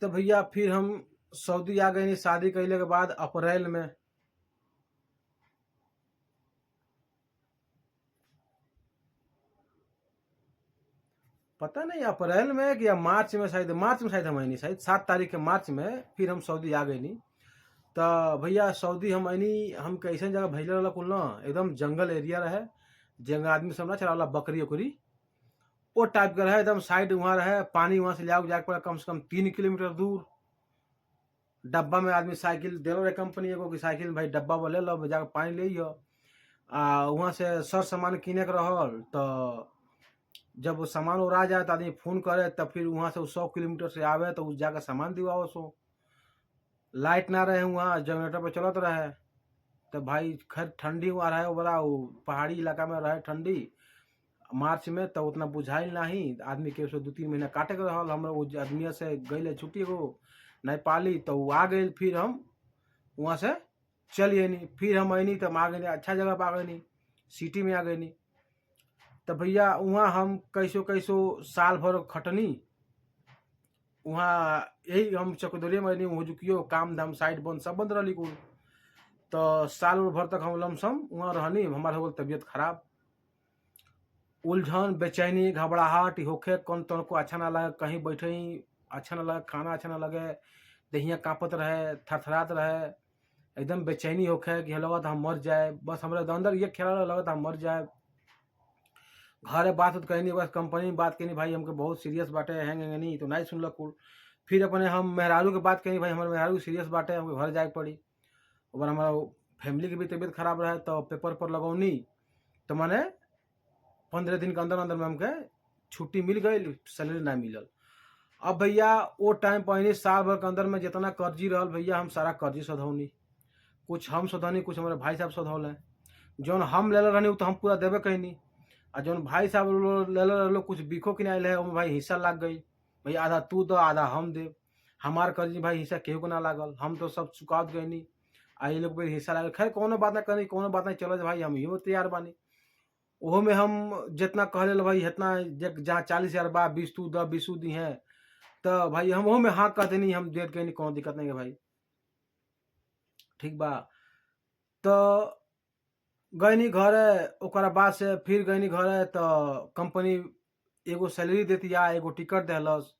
तो भैया फिर हम सऊदी आ गए शादी कैले के बाद अप्रैल में। पता नहीं अप्रैल में कि या मार्च में, शायद मार्च में, शायद हम नहीं, शायद 7 तारीख के मार्च में फिर हम सऊदी आ गए। तो भैया सऊदी हम आईनी, हम कैसे जगह भेजले रहल कुल ना, एकदम जंगल एरिया रहे, जंगल आदमी सब ना चला बकरी उकरी वो टाइप का रहे, एकदम साइड वहाँ रहे, पानी वहाँ से ले जाके पड़ा कम से कम 3 किलोमीटर दूर। डब्बा में आदमी साइकिल दे रहे कंपनी एगो की साइकिल भाई डब्बा में ले लो जाके पानी ले लियो। वहाँ से सर सामान किने के रहल तो जब वो सामान उड़ा जाए तो आदमी फोन करे, तब फिर वहाँ से 100 किलोमीटर से आवे तो उस जाकर सामान दिवाओ सो। लाइट ना रहे वहाँ, जनरेटर पे चलत रहे। तो भाई खैर ठंडी वहाँ रहे, बड़ा वो पहाड़ी इलाका में रहे ठंडी मार्च में, तो उतना बुझाइल नहीं। आदमी के 2-3 महीना काटे के रहल। हम वो आदमी से गई छुट्टी को नेपाली, तो वो आ गए, फिर हम वहाँ से चलिए नहीं, फिर हम आईनी तो हम आ गए अच्छा जगह पर आ गए, सिटी में आ गए। तो भैया वहाँ हम कैसो कैसो साल भर खटनी वहाँ, यही हम चकदौरी में हो चुकियो, काम धाम साइड बंद सब बंद रही कुल। तो साल भर तक हम लमसम वहाँ रहनी। हमारे हो तबीयत खराब, उलझन, बेचैनी, घबराहट होखे, कौन तो को अच्छा ना लगे, कहीं बैठे ही अच्छा ना लगे, खाना अच्छा ना लगे, दहिया कांपत रहे, थरथरात रहे, एकदम बेचैनी होखे कि लगत हम मर जाए। बस हमारे अंदर ये ख्याल लगत हम मर जाए। घरे बात कहनी, बस कंपनी में बात कहनी भाई हमके बहुत सीरियस बाटे, हैंग नहीं तो नहीं सुनल कुल। फिर अपने हम मेहरारू के बात कहनी भाई हमारे मेहरारू सीरियस बाटे, हमके घर जाए पड़ी। और हमारा फैमिली की भी तबीयत खराब रहे, तो पेपर पर लगौनी, तो मैंने 15 दिन के अंदर अंदर में हमके छुट्टी मिल गई, सैलरी ना मिलल। अब भैया वो टाइम पर साल भर के अंदर में जितना कर्जी रहल भैया हम सारा कर्जी सधौनी। कुछ हम सधौनी, कुछ हमारे भाई साहब सधौले। जौन हम ले रहनी तो हम पूरा देवे कहनी, और जौन भाई साहब ले रहे कुछ बिखो कि नहीं है, भाई हिस्सा लाग गई। भाई आधा तू दो आधा हम दे, हमार कर्जी भाई हिस्सा केहू को ना लागल, हम तो सब चुका गई। आ ये लोग हिस्सा लागल। खैर कोनो बात ना करी, कोनो बात नहीं, चलो भाई हम यो तैयार बानी। ओहो में हम जितना कहले भाई इतना, जहाँ 40,000 बा 20 तू द 20 दी है, तो भाई हम ओहो में हाँ कह देनी, हम दे के कोनो दिक्कत नहीं है भाई, ठीक बा। तो गईनी घरे, ओकरा बाद से फिर गईनी घरे, तो कंपनी एगो सैलरी देती आ, एगो टिकट देहलस।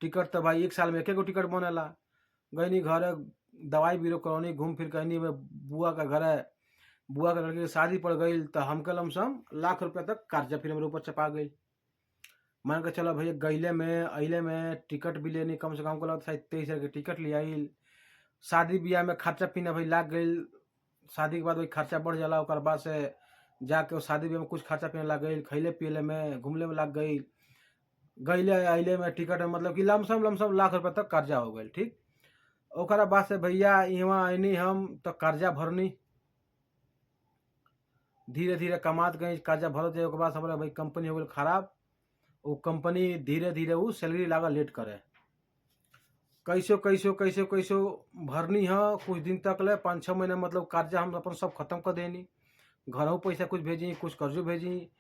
टिकट तो भाई 1 साल में एक टिकट बनेला। गईनी घरे, दवाई बीरो करौनी, घूम फिर कहनी में बुआ का घर है, बुआ के लड़के की शादी पड़ गई, तो हमके लमसम ₹1,00,000 तक कर्जा फिर मेरे ऊपर चपा गई। मान के चलो भैया गईले में अइले में टिकट भी लेनी, कम से कम को लगता है 23,000 के टिकट ले आई। शादी ब्याह में खर्चा पीना भाई लाग गई। शादी के बाद वही खर्चा बढ़ जाला, ओकर बाद से जाके शादी ब्याह में कुछ खर्चा पीने लग गई, खैले पियले में घूमले में लग गई। गईले अइले में टिकट में मतलब कि लमसम लमसम ₹1,00,000 तक कर्जा हो गई, ठीक। ओकरा बाद से भैया यहाँ आईनी हम तो कर्जा भरनी, धीरे धीरे कमात गई, कर्जा भरत जाए। ओकर बाद हमारा भाई कंपनी हो गई खराब। वो कंपनी धीरे धीरे वो सैलरी लागा लेट करे, कैसो कैसो कैसो कैसो भरनी है कुछ दिन तक ले, 5-6 महीने मतलब कर्जा हम अपन सब खत्म कर देनी। घरों पैसा कुछ भेजी, कुछ कर्जो भेजी।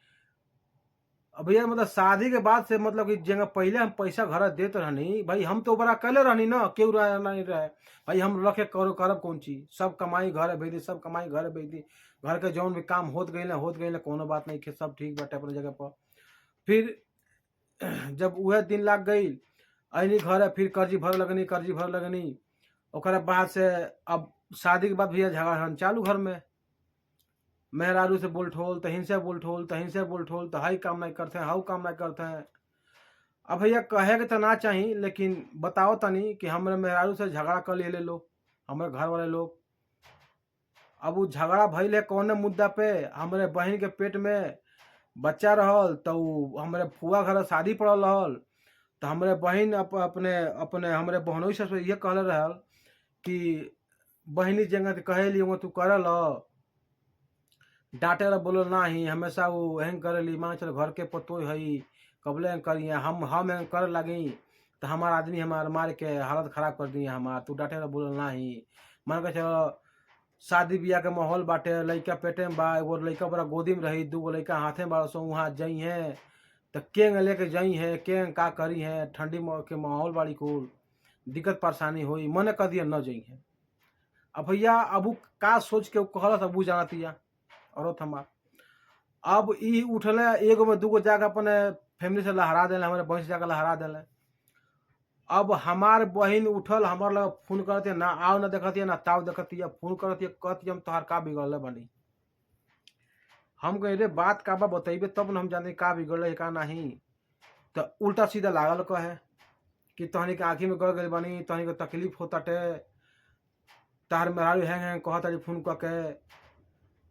अब भैया मतलब शादी के बाद से मतलब कि जगह पहले हम पैसा घर देते रहनी भाई, हम तो बड़ा कैले रहनी ना, क्यों रहे नहीं रहे भाई, हम रखे करो करब कौन चीज, सब कमाई घर भेज दी, सब कमाई घर भेज दी। घर के जौन भी काम होत गई ना कोनो बात नहीं के, सब ठीक बाटे अपने जगह पर। फिर जब वह दिन लाग गई अनी घर, फिर कर्जी भर लगनी, कर्जी भर लगनी। ओकरा बाद से अब शादी के बाद भैया झगड़ा चालू घर में, मेहरारू से बोल ठोल, तहिन से बोल ठोल, तहिन से बोल ठोल, तो हाई काम नहीं करते हैं, हाउ काम नहीं करते हैं। अब भैया कहे के तो ना चाहिए, लेकिन बताओ तनी कि हमारे मेहरारू से झगड़ा कर ले लोग, हमारे घर वाले लोग। अब वो झगड़ा भइल है कौन मुद्दा पे, हमारे बहन के पेट में बच्चा रहल, तो हमारे फुआ घर शादी पड़ल रहल, तो हमारे बहन अपने अपने हमारे बहनों से ये कहले रहल कि बहनी जंगत कहेली तू करल, डांटे ला बोलो नहीं, हमेशा वो हैंग करेली, मान चल घर के पतो है कबले हैंग करिए, हम हैंग करे लगी तो हमारा आदमी हमारे मार के हालत खराब कर दिए हमार, तू डांटे ला बोलो नहीं। मान के चलो शादी ब्याह के माहौल बाटे, लड़का पेटे में बा, एगो लड़का बड़ा गोदी में रही, 2 लड़का हाथे में बड़ा सो, वहाँ जई है तो केंग लेके जई है, केंग का करी है, ठंडी के माहौल बाड़ी कुल। दिक्कत परेशानी होई, मने कह दिया न जइहे। अब भैया अब उ का सोच के उ कहलस अब उ जानतिया औरत हमार। अब ई उठले एगो में दूगो जाके अपने फैमिली से लहरा देले, हमारे बहिन से जाके लहरा देले। अब हमार बहिन उठल हमार लगे फ़ोन करतिया, ना आव ना देखतिया ना ताव देखतिया, फ़ोन करतिया कहतिया हम तोहार का बिगड़ले बानी। हम कही रे बात का बा बतइबे तब न हम जानी का बिगड़ले का नाही। त उल्टा सीधा लागल कहे कि तोहनी के आँखी में गड़ गइल बानी, तोहनी के तकलीफ होताटे, तहार मेहरारू हैंग कहताड़ी फ़ोन क के,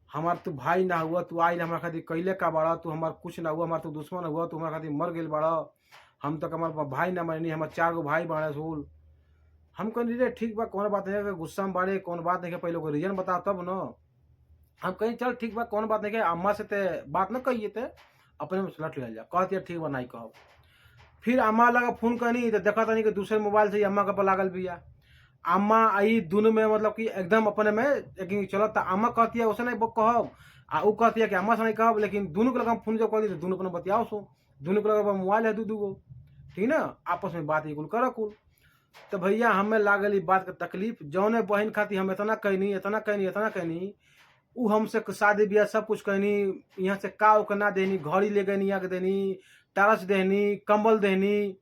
हमार तू भाई ना हुआ, तू आइल हमरा खातिर कइले का बाड़ा, तू हमार कुछ ना हुआ, हमार तू दुश्मन हुआ, तू हमरा खातिर मर गइल बाड़ा। हम तक हमार भाई ना मानी, हमार 4 गो भाई बाड़े सन। हम कहनी रे ठीक बा कौनो बात नहीं है, गुस्सा में बाड़े कौनो बात नहीं है, पहले ओकर रीज़न बता तब न। हम कहीं चल ठीक बा कौनो बात नहीं है, अम्मा से ते बात न कहिए ते अपने में लट लिहल जा। कहतिया ठीक बा नहीं कहब। फिर अम्मा लगे फ़ोन कनी तो देखा तनी कि दूसरे मोबाइल से ही अम्मा के पर लागल बिया। अम्मा आई दुनू में मतलब कि एकदम अपने में यकीन चलत। अम्मा कहती है उसे नहीं कहब आ उ कहती है कि अम्मा से नहीं कहब, लेकिन दोनों के लगे हम फोन जब कर दी तो दोनों अपने बतियाओ सो। दोनों के लगे मोबाइल है दू गो, ठीक ना, आपस में बात कुल कर कुल। तो भैया हमें लागल ई बात के तकलीफ, जौने बहन खातिर हम इतना कहनी इतना कहनी इतना कहनी, उ हमसे शादी ब्याह सब कुछ कहनी, यहाँ से का ओके ना देनी, घड़ी ले गई यहाँ के देनी, टारच देनी, कंबल देनी,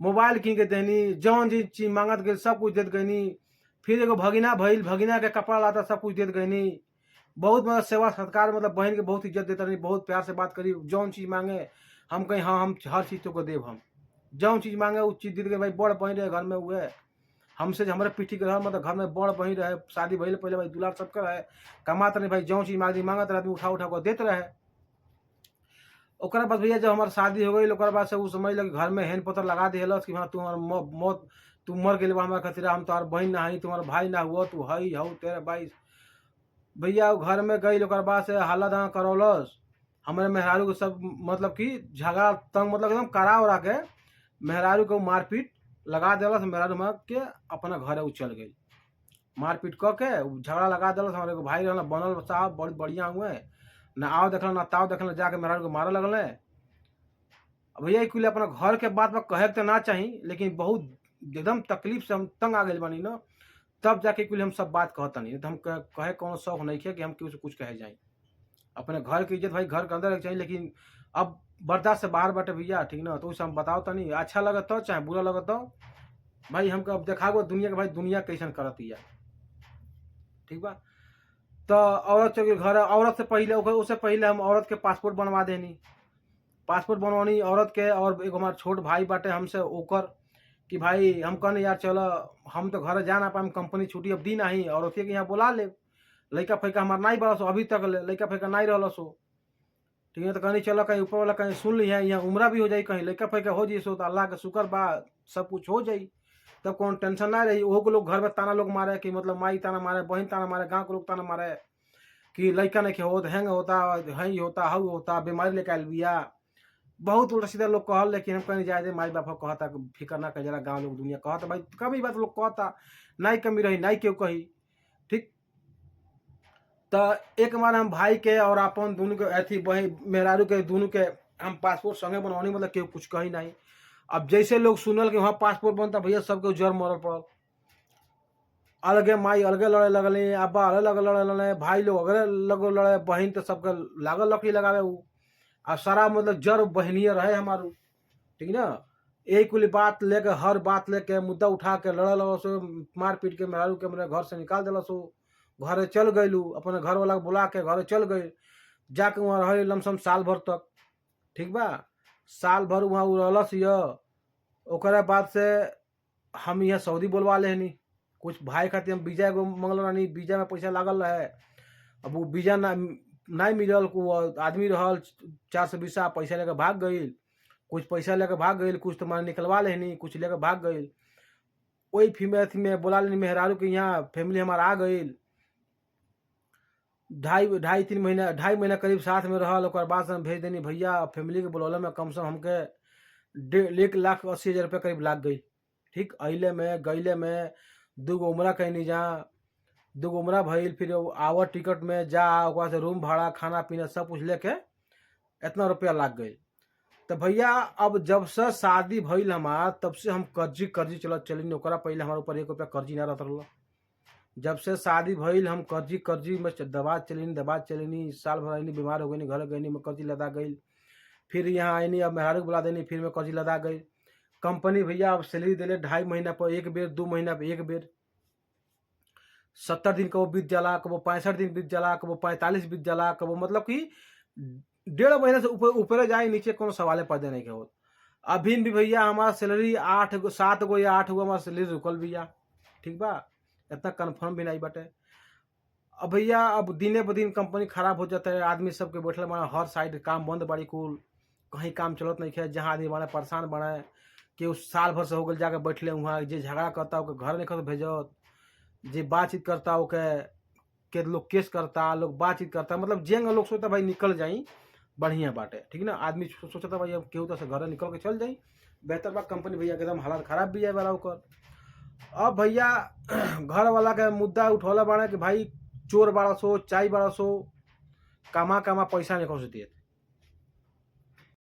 मोबाइल कीन के देनी, जौन चीज मांगत गई सब कुछ देत गईनी। फिर एगो भगिना भइल, भगिना के कपड़ा लाता सब कुछ देत गईनी। बहुत मतलब सेवा सत्कार, मतलब बहन के बहुत इज्जत देता रही, बहुत प्यार से बात करी। जौन चीज मांगे हम कहीं हाँ हम हर चीज तो को देव, हम जौन चीज मांगे वो चीज दे गए। भाई बड़ बहन रहे घर में, हुए हमसे हमारे पीठी के घर, मतलब घर में बड़ बहन रहे, शादी भइल पहले भाई दुलार सबके रहे, कमात रहे भाई, जौन चीज मांगत रहे आदमी उठा उठा को देते रहे। ओकरा बाद भैया जब हमार शादी हो गई, ओकरा बाद से उ समझ लगे घर में हेन पत्थर लगा दिहलस कि हाँ तू हमार मौत, तू मर गइल बा हमारे खातिर, हम तोहार बहन ना हई, तुम्हारा भाई ना हुआ, तू हई हऊ तेरे भाई। भैया वो घर में गई, ओकर बाद से हल्ला दंगा करौलस। हमारे मेहरारू के सब मतलब कि झगड़ा तंग, मतलब एकदम करा उरा के मेहरारू को मारपीट लगा दिलस। मेहरारू मार के अपना घर उ चल गई, मारपीट क के झगड़ा लगा दिलस। हमारे एगो भाई रहल बनल साहब बड़ी बढ़िया हुए, ना आओ देखल ना ताव देखल, जाके मेहरारू को मारे लगल। भैया कुल अपना घर के बात में कहे तो ना चाहिए, लेकिन बहुत एकदम तकलीफ से हम तंग आ गए बानी न, तब जाके कुल हम सब बात कहतनी। तो हम कहे कौन शौक नहीं है कि हम केहू से कुछ कहे जाए। अपने घर की इज्जत भाई घर के अंदर रखे चाहिए, लेकिन अब बर्दाश्त से बाहर बाटे भैया, ठीक ना। तो उसे हम बताओ तनी, अच्छा लगे तो चाहे बुरा लगे तो भाई हमको अब देखागो दुनिया के, भाई दुनिया कैसन करती है, ठीक बा। तो औरत चल गई घर, औरत से पहले उससे पहले हम औरत के पासपोर्ट बनवा देनी। पासपोर्ट बनवानी औरत के, और एगो हमार छोट भाई बाटे हमसे ओकर, कि भाई हम कहने यार चलो हम तो घर जा ना पाए, कंपनी छुट्टी अब दी नहीं, औरत के यहाँ बुला ले। लड़का फैका हमार नहीं बड़ा सो अभी तक, लड़का फैका नहीं रहा सो, ठीक है। तो कहनी चलो कहीं ऊपर वाला कहीं सुन ली है, यहाँ उम्र भी हो जाए, कहीं लड़का फैका हो जाए सो तो अल्लाह का शुक्र बा, सब कुछ हो जाए, तब कौन टेंशन ना रही। वो लोग घर में ताना लोग मारे कि मतलब माई ताना मारे, बहन ताना मारे, गाँव के लोग ताना मारे कि लड़का नहीं हो, हैंग होता है, होता हऊ होता, बीमारी लेके आयल बिया, बहुत उल्टा सीधा लोग कहल। लेकिन हम कहीं जाए माई बाप कहता फिक्र ना कर, जरा गाँव लोग दुनिया कहता भाई कभी बात लोग कहता, नहीं कमी रही नहीं क्यों कही, ठीक। तो एक बार हम भाई के और अपन दोनों के अथी बहन मेहरारू के दोनों के हम पासपोर्ट संगे बनवानी, मतलब केहू कुछ कही नहीं। अब जैसे लोग सुनल कि वहाँ पासपोर्ट बनता, भैया सबके जर मरल पड़ल। अलगे माई अलगे लड़े लगले, अब्बा अलग लड़े लड़े, भाई लोग अलगे लगो लड़े, बहन तो सबके लागल लकड़ी लगावे उ, आ सारा मतलब जड़ बहनिया रहे हमारू, ठीक ना। एक कुल बात लेके, हर बात लेके मुद्दा उठा के लड़ लो सो, मार पीट के मेहरारू के मेरे घर से निकाल दिला सो। घर चल गईलू, अपने घर वाला बुला के घर चल गए, जाके वहाँ रहे लमसम साल भर तक, ठीक बा। साल भर वहाँ रहलस ये। ओकरा बाद से हम यहाँ सऊदी बोलवा लेनी, कुछ भाई खातिर हम वीजा एगो मंगल रहनी, वीजा में पैसा लागल रहे। अब वो वीजा ना नहीं मिलल, को आदमी रहल 420 पैसा लेके भाग गई, कुछ पैसा लेके भाग गई, कुछ तो मैंने निकलवा लेनी, कुछ लेके भाग गई। वही फीमेल में बोला लेनी मेहरारू के यहाँ फैमिली हमारा आ गई। 2.5 महीना 2.5 महीना करीब साथ में रहल। ओकर बाद से हम भेज देनी भैया फैमिली के बोलौले में कम से कम हमके 1,80,000 रुपये करीब लाग गई, ठीक। अइले में गईले में 2 गो उमरा कहनी जा, 2 गो उमरा भइल, फिर आवर टिकट में जा, ओकरा से रूम भाड़ा खाना पीना सब कुछ लेके इतना रुपया लाग गई। तो भैया अब जब से शादी भइल हमार तब से हम कर्जी कर्जी चलत चली, ओकरा पहले हमारे ऊपर 1 रुपया कर्जी ना रहत रहल। जब से शादी भइल हम कर्जी कर्जी में दबा चलीनी, साल भर आईनी, बीमार हो गईनी, घर गईनी में कर्जी लदा गईल। फिर यहाँ आईनी, अब मेहरारू बुला देनी, फिर में कर्जी लदा गई। कंपनी भैया अब सैलरी दिले 2.5 महीना पर एक बेर, 2 महीना पर एक बेर, 70 दिन कबो बीत जाला, कबो 65 दिन बीत जाला, कबो 45 बीत जाला, कबो मतलब कि 1.5 महीने से ऊपर जाए नीचे कोनो सवाले पैदा नहीं होत। अभी भी भैया हमारा सैलरी 7 गो या 8 गो हमारा सैलरी रुकल भैया, ठीक बा, इतना कन्फर्म भी नहीं बाटे। अब भैया अब दिने ब दिन कंपनी खराब हो जाता है, आदमी सबके बैठल बना, हर साइड काम बंद बाड़ी कुल, कहीं काम चलत नहीं है, जहाँ आदमी बना परेशान बना कि उस साल भर से हो गल जाके बैठले वहाँ, जे झगड़ा करता ओके घर नहीं भेजत, जे बातचीत करता ओके के लोग केस करता, लोग बातचीत करता, मतलब जेंग लोग सोचता भाई निकल जाई बढ़िया बाटे, ठीक ना। आदमी सोचता भाई अब केहू तो से घर निकल के चल जाई, बेहतर बा। कंपनी भैया एकदम हालत खराब भी है बड़ा ओकर। अब भैया घर वाला के मुद्दा उठौला बाड़ा कि भाई चोर बाड़ा सो, चाय बाड़ा सो, कामा पैसा नहीं खो देत,